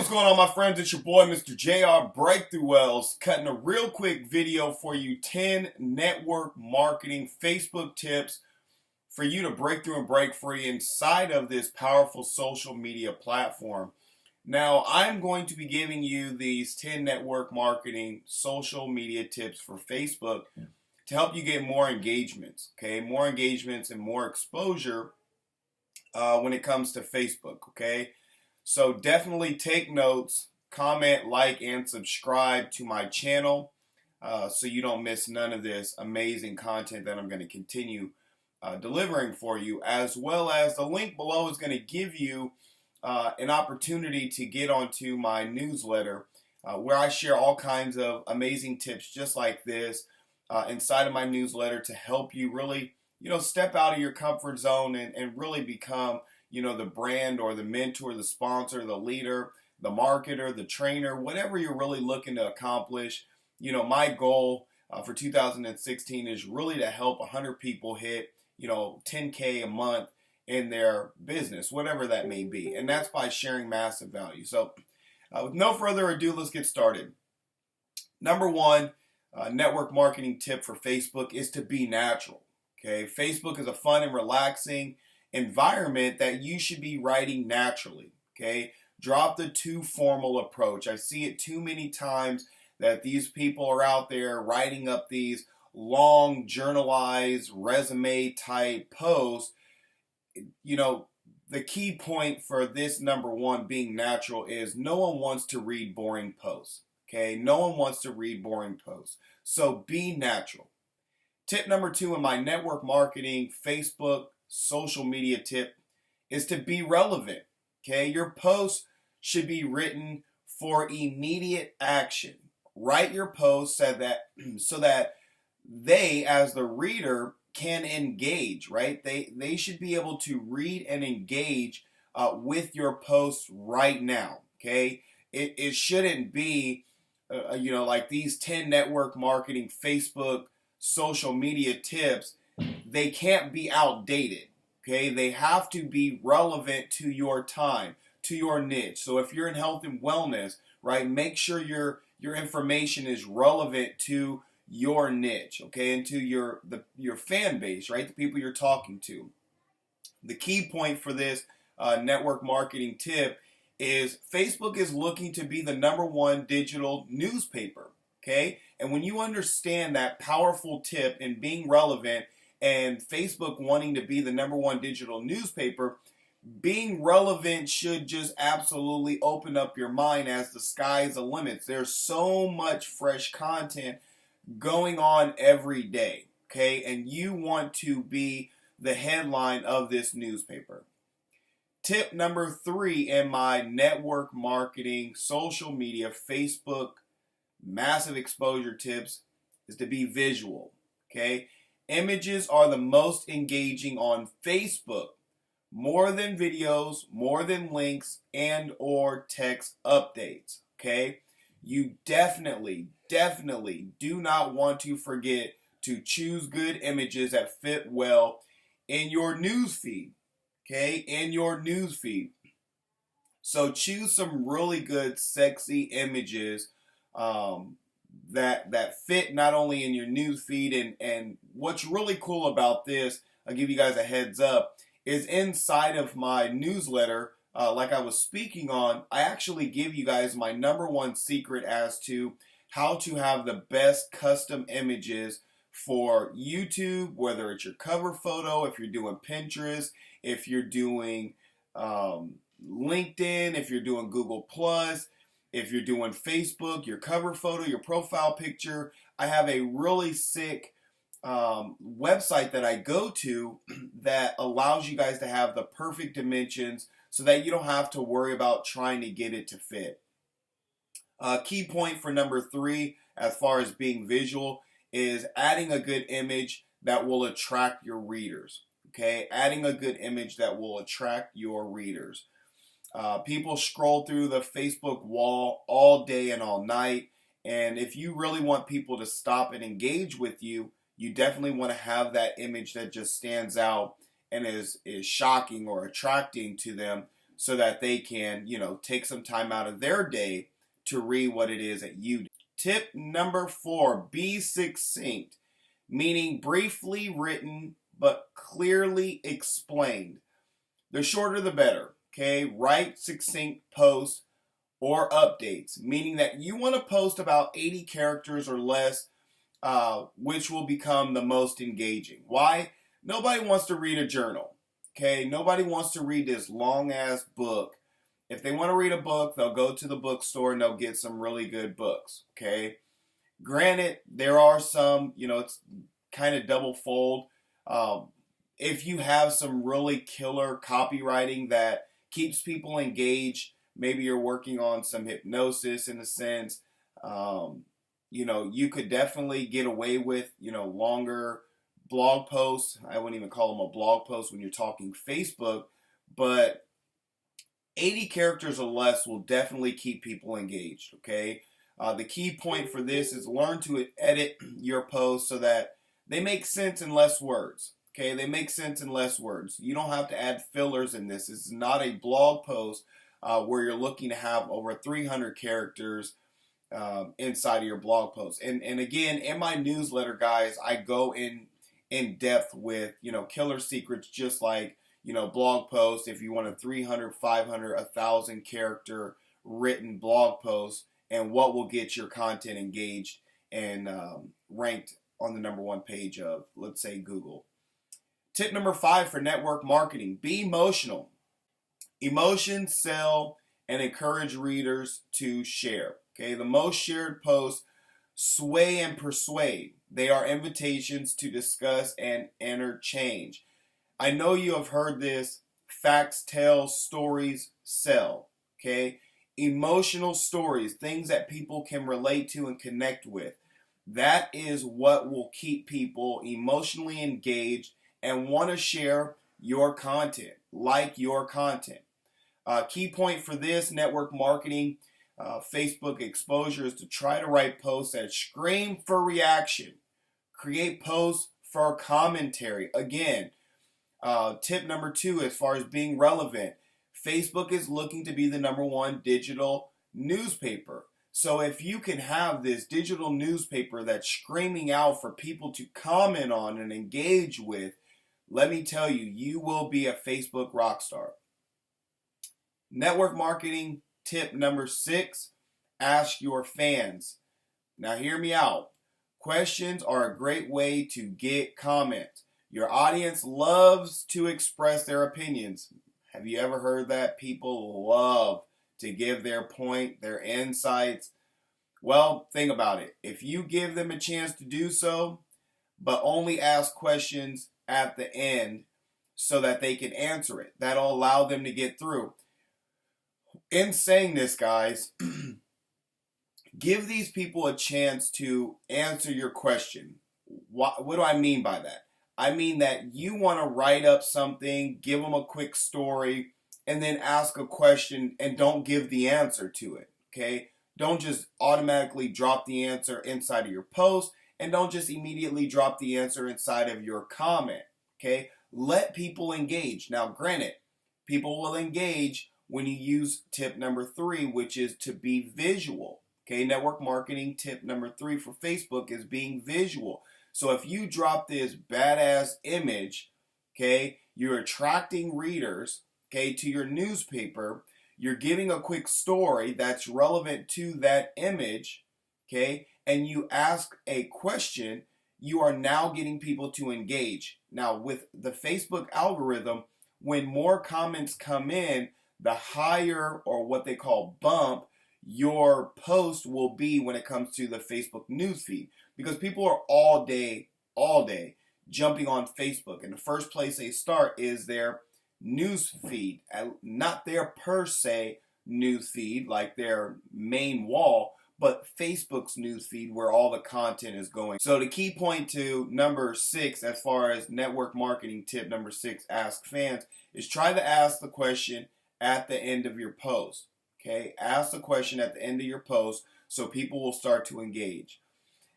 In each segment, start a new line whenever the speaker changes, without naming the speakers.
What's going on, my friends? It's your boy, Mr. JR Breakthrough Wells, cutting a real quick video for you. 10 network marketing Facebook tips for you to break through and break free inside of this powerful social media platform. Now, I'm going to be giving you these 10 network marketing social media tips for Facebook to help you get more engagements, okay? More engagements and more exposure when it comes to Facebook, okay? So definitely take notes, comment, like, and subscribe to my channel so you don't miss none of this amazing content that I'm going to continue delivering for you, as well as the link below is going to give you an opportunity to get onto my newsletter where I share all kinds of amazing tips just like this inside of my newsletter to help you really, step out of your comfort zone and really become the brand or the mentor, the sponsor, the leader, the marketer, the trainer, whatever you're really looking to accomplish. My goal for 2016 is really to help 100 people hit, 10K a month in their business, whatever that may be. And that's by sharing massive value. So with no further ado, let's get started. Number one, network marketing tip for Facebook is to be natural. Okay, Facebook is a fun and relaxing environment that you should be writing naturally. Okay, drop the too formal approach. I see it too many times that these people are out there writing up these long journalized resume type posts. The key point for this number one being natural is no one wants to read boring posts. Okay, no one wants to read boring posts. So be natural. Tip number two in my network marketing Facebook social media tip is to be relevant. Okay, your posts should be written for immediate action. Write your posts so that they, as the reader, can engage. Right? They should be able to read and engage with your posts right now. Okay, it shouldn't be like these 10 network marketing Facebook social media tips. They can't be outdated, okay? They have to be relevant to your time, to your niche. So if you're in health and wellness, right, make sure your information is relevant to your niche, okay, and to your fan base, right, the people you're talking to. The key point for this network marketing tip is Facebook is looking to be the number one digital newspaper, okay? And when you understand that powerful tip in being relevant and Facebook wanting to be the number one digital newspaper, being relevant should just absolutely open up your mind as the sky's the limit. There's so much fresh content going on every day, okay? And you want to be the headline of this newspaper. Tip number three in my network marketing, social media, Facebook, massive exposure tips is to be visual, okay? Images are the most engaging on Facebook, more than videos, more than links, and or text updates, okay? You definitely do not want to forget to choose good images that fit well in your news feed, okay? In your news feed. So choose some really good, sexy images that fit not only in your news feed, and what's really cool about this, I'll give you guys a heads up, is inside of my newsletter, like I was speaking on, I actually give you guys my number one secret as to how to have the best custom images for YouTube, whether it's your cover photo, if you're doing Pinterest, if you're doing LinkedIn, if you're doing Google Plus, if you're doing Facebook, your cover photo, your profile picture. I have a really sick website that I go to that allows you guys to have the perfect dimensions so that you don't have to worry about trying to get it to fit. Key point for number three, as far as being visual, is adding a good image that will attract your readers. Okay, adding a good image that will attract your readers. People scroll through the Facebook wall all day and all night, and if you really want people to stop and engage with you, you definitely want to have that image that just stands out and is shocking or attracting to them so that they can, take some time out of their day to read what it is that you do. Tip number 4, be succinct, meaning briefly written but clearly explained. The shorter the better, okay? Write succinct posts or updates, meaning that you want to post about 80 characters or less, which will become the most engaging. Why? Nobody wants to read a journal, okay? Nobody wants to read this long-ass book. If they want to read a book, they'll go to the bookstore and they'll get some really good books, okay? Granted, there are some, it's kind of double fold. If you have some really killer copywriting that keeps people engaged, maybe you're working on some hypnosis in a sense, you could definitely get away with, longer blog posts. I wouldn't even call them a blog post when you're talking Facebook, but 80 characters or less will definitely keep people engaged, okay? The key point for this is learn to edit your posts so that they make sense in less words. Okay, they make sense in less words. You don't have to add fillers in this. This is not a blog post where you're looking to have over 300 characters inside of your blog post. And again, in my newsletter, guys, I go in depth with, killer secrets, just like, blog posts. If you want a 300, 500, 1,000 character written blog post, and what will get your content engaged and ranked on the #1 page of, let's say, Google. Tip number 5 for network marketing, be emotional. Emotions sell and encourage readers to share. Okay, the most shared posts sway and persuade. They are invitations to discuss and interchange. I know you have heard this, facts tell, stories sell. Okay, emotional stories, things that people can relate to and connect with. That is what will keep people emotionally engaged and want to share your content, like your content. Key point for this network marketing, Facebook exposure, is to try to write posts that scream for reaction. Create posts for commentary. Again, tip number 2, as far as being relevant, Facebook is looking to be the #1 digital newspaper. So if you can have this digital newspaper that's screaming out for people to comment on and engage with, let me tell you, you will be a Facebook rock star. Network marketing tip number 6, ask your fans. Now hear me out. Questions are a great way to get comments. Your audience loves to express their opinions. Have you ever heard that? People love to give their point, their insights. Well, think about it. If you give them a chance to do so, but only ask questions at the end so that they can answer it, that'll allow them to get through. In saying this, guys, give these people a chance to answer your question. What do I mean by that? I mean that you want to write up something, give them a quick story, and then ask a question and don't give the answer to it, okay? Don't just automatically drop the answer inside of your post, and don't just immediately drop the answer inside of your comment, okay? Let people engage. Now, granted, people will engage when you use tip number 3, which is to be visual, okay? Network marketing tip number 3 for Facebook is being visual. So if you drop this badass image, okay, you're attracting readers, okay, to your newspaper. You're giving a quick story that's relevant to that image, okay, and you ask a question, you are now getting people to engage. Now, with the Facebook algorithm, when more comments come in, the higher, or what they call bump, your post will be when it comes to the Facebook newsfeed. Because people are all day jumping on Facebook. And the first place they start is their newsfeed, not their per se newsfeed, like their main wall, but Facebook's newsfeed where all the content is going. So the key point to number 6, as far as network marketing tip number 6, ask fans, is try to ask the question at the end of your post. Okay, ask the question at the end of your post so people will start to engage.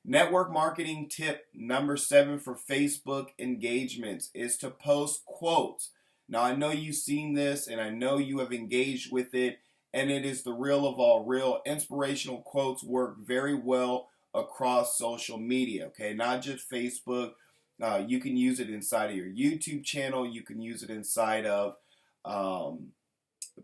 Network marketing tip number 7 for Facebook engagements is to post quotes. Now, I know you've seen this and I know you have engaged with it, and it is the real of all real. Inspirational quotes work very well across social media, okay? Not just Facebook. You can use it inside of your YouTube channel. You can use it inside of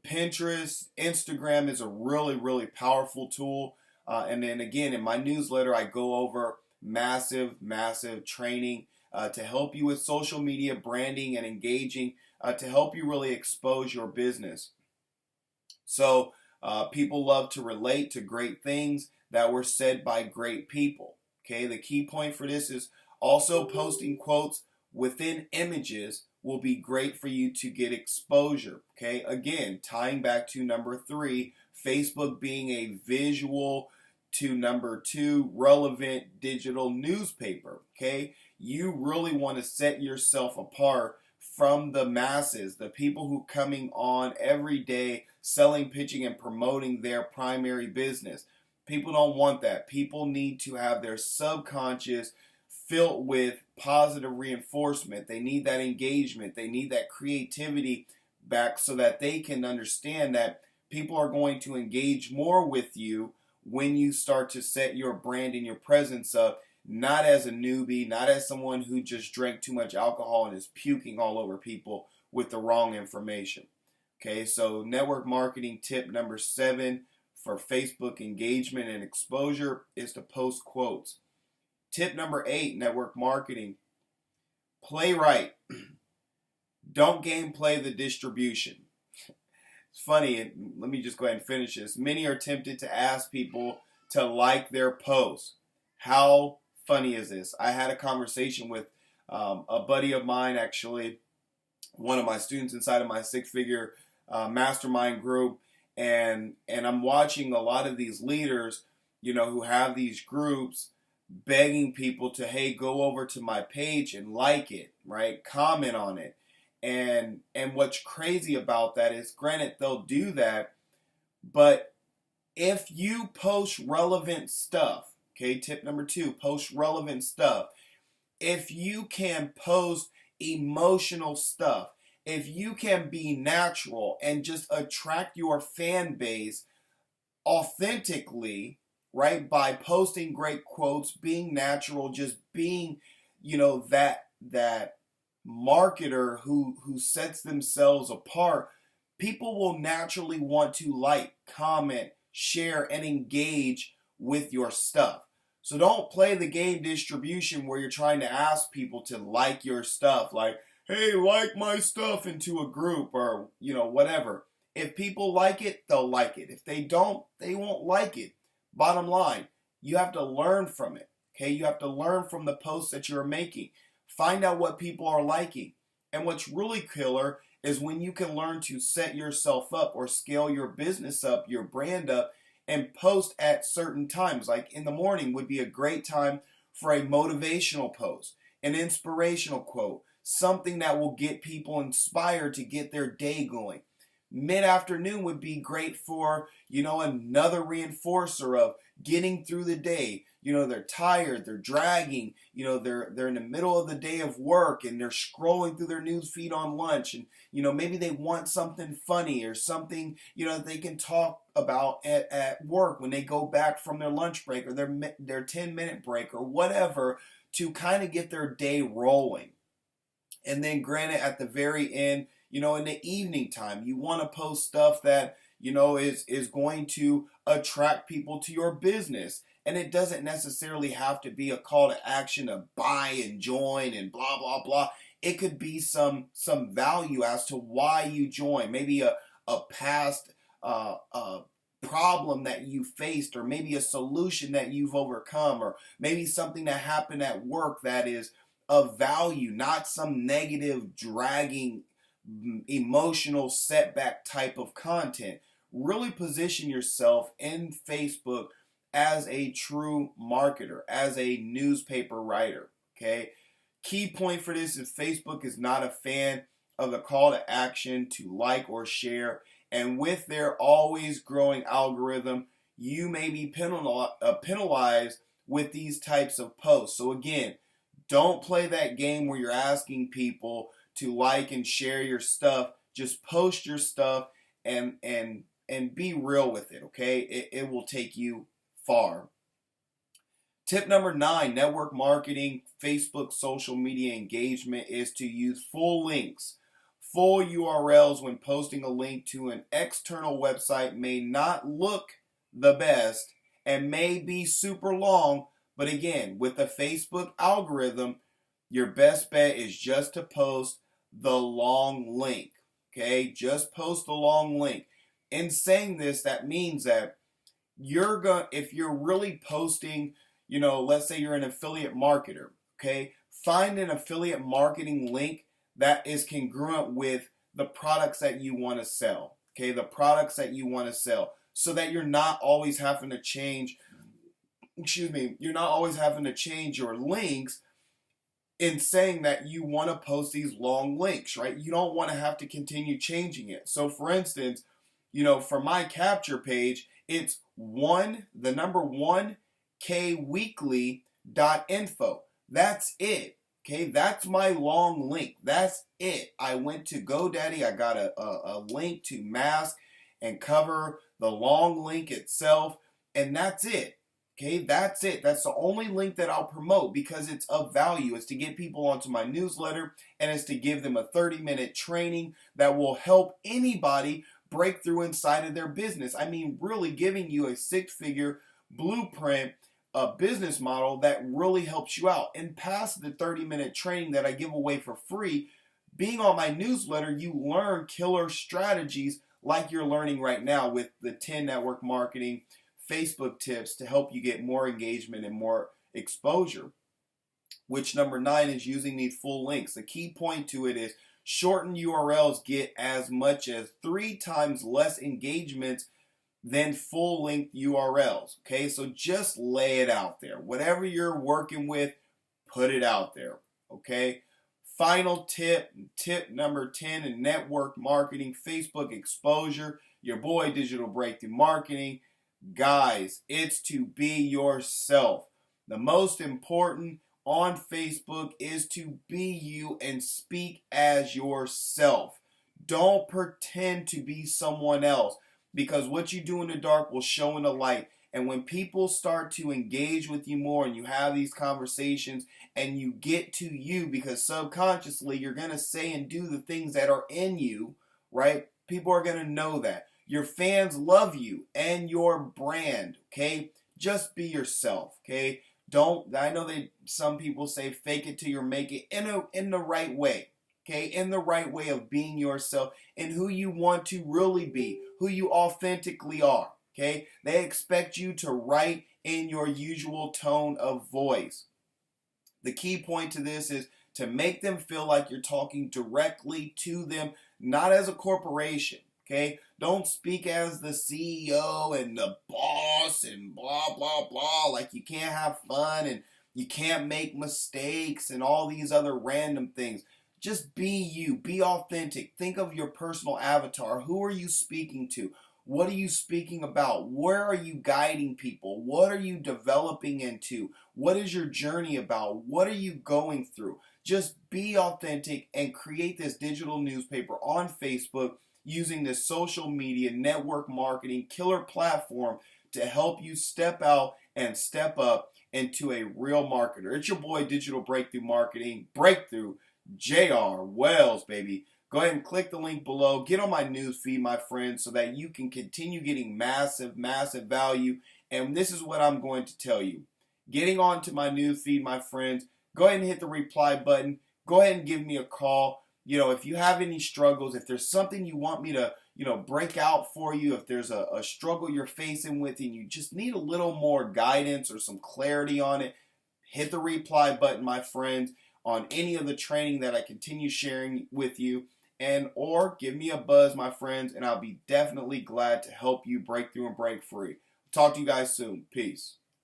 Pinterest. Instagram is a really, really powerful tool. And then again, in my newsletter, I go over massive, massive training to help you with social media branding and engaging, to help you really expose your business. So people love to relate to great things that were said by great people. Okay, the key point for this is also posting quotes within images will be great for you to get exposure. Okay, again, tying back to number 3, Facebook being a visual, to number 2, relevant digital newspaper. Okay, you really want to set yourself apart from the masses, the people who coming on every day selling, pitching, and promoting their primary business. People don't want that. People need to have their subconscious filled with positive reinforcement. They need that engagement. They need that creativity back so that they can understand that people are going to engage more with you when you start to set your brand and your presence up, not as a newbie, not as someone who just drank too much alcohol and is puking all over people with the wrong information. Okay, so network marketing tip number 7 for Facebook engagement and exposure is to post quotes. Tip number 8, network marketing. Play right. Don't gameplay the distribution. It's funny, let me just go ahead and finish this. Many are tempted to ask people to like their posts. How funny is this? I had a conversation with a buddy of mine, actually, one of my students inside of my six-figure mastermind group, and I'm watching a lot of these leaders, who have these groups begging people to, hey, go over to my page and like it, right? Comment on it. And what's crazy about that is, granted, they'll do that, but if you post relevant stuff, okay, tip number 2, post relevant stuff. If you can post emotional stuff, if you can be natural and just attract your fan base authentically, right, by posting great quotes, being natural, just being, that marketer who sets themselves apart, people will naturally want to like, comment, share, and engage with your stuff. So don't play the game distribution where you're trying to ask people to like your stuff, like, hey, like my stuff into a group, or whatever. If people like it, they'll like it. If they don't, they won't like it. Bottom line, you have to learn from it. Okay, you have to learn from the posts that you're making. Find out what people are liking. And what's really killer is when you can learn to set yourself up or scale your business up, your brand up, and post at certain times. Like in the morning would be a great time for a motivational post, an inspirational quote, something that will get people inspired to get their day going. Mid-afternoon would be great for, another reinforcer of getting through the day. They're tired, they're dragging, they're in the middle of the day of work and they're scrolling through their news feed on lunch, and, maybe they want something funny or something, that they can talk about at work when they go back from their lunch break or their 10-minute break or whatever, to kind of get their day rolling. And then granted, at the very end, in the evening time, you want to post stuff that, is going to attract people to your business. And it doesn't necessarily have to be a call to action to buy and join and blah, blah, blah. It could be some value as to why you join. Maybe a past problem that you faced, or maybe a solution that you've overcome, or maybe something that happened at work that is of value, not some negative, dragging, emotional setback type of content. Really position yourself in Facebook as a true marketer, as a newspaper writer, okay? Key point for this is Facebook is not a fan of the call to action to like or share, and with their always growing algorithm, you may be penalized with these types of posts. So again, don't play that game where you're asking people to like and share your stuff. Just post your stuff and be real with it, okay? It will take you far. Tip number 9, network marketing, Facebook social media engagement, is to use full links. Full URLs when posting a link to an external website may not look the best and may be super long, but again, with the Facebook algorithm, your best bet is just to post the long link, okay? Just post the long link. In saying this, that means that if you're really posting, let's say you're an affiliate marketer, okay? Find an affiliate marketing link that is congruent with the products that you want to sell, okay? The products that you want to sell, so that you're not always having to change, you're not always having to change your links in saying that you want to post these long links, right? You don't want to have to continue changing it. So for instance, for my capture page, it's the number 1kweekly.info. That's it. Okay, that's my long link. That's it. I went to GoDaddy. I got a link to mask and cover the long link itself, and that's it. Okay, that's it. That's the only link that I'll promote because it's of value. It's to get people onto my newsletter, and it's to give them a 30-minute training that will help anybody break through inside of their business. I mean, really giving you a 6-figure blueprint, a business model that really helps you out. And past the 30-minute training that I give away for free, being on my newsletter, you learn killer strategies like you're learning right now with the 10 network marketing Facebook tips to help you get more engagement and more exposure. Which number 9 is using these full links. The key point to it is shortened URLs get as much as 3 times less engagements than full length URLs. Okay, so just lay it out there. Whatever you're working with, put it out there. Okay, final tip number 10 in network marketing, Facebook exposure. Your boy, Digital Breakthrough Marketing. Guys, it's to be yourself. The most important on Facebook is to be you and speak as yourself. Don't pretend to be someone else, because what you do in the dark will show in the light. And when people start to engage with you more and you have these conversations and you get to you, because subconsciously you're going to say and do the things that are in you, right? People are going to know that. Your fans love you and your brand, okay? Just be yourself, okay? I know that some people say fake it till you make it in the right way, okay? In the right way of being yourself and who you want to really be, who you authentically are, okay? They expect you to write in your usual tone of voice. The key point to this is to make them feel like you're talking directly to them, not as a corporation. Okay, don't speak as the CEO and the boss and blah, blah, blah, like you can't have fun and you can't make mistakes and all these other random things. Just be you, be authentic. Think of your personal avatar. Who are you speaking to? What are you speaking about? Where are you guiding people? What are you developing into? What is your journey about? What are you going through? Just be authentic and create this digital newspaper on Facebook using this social media network marketing killer platform to help you step out and step up into a real marketer. It's your boy, Digital Breakthrough Marketing, Breakthrough, J.R. Wells, baby. Go ahead and click the link below. Get on my news feed, my friends, so that you can continue getting massive, massive value. And this is what I'm going to tell you. Getting onto my news feed, my friends, go ahead and hit the reply button. Go ahead and give me a call. If you have any struggles, if there's something you want me to, break out for you, if there's a struggle you're facing with and you just need a little more guidance or some clarity on it, hit the reply button, my friends, on any of the training that I continue sharing with you, or give me a buzz, my friends, and I'll be definitely glad to help you break through and break free. Talk to you guys soon. Peace.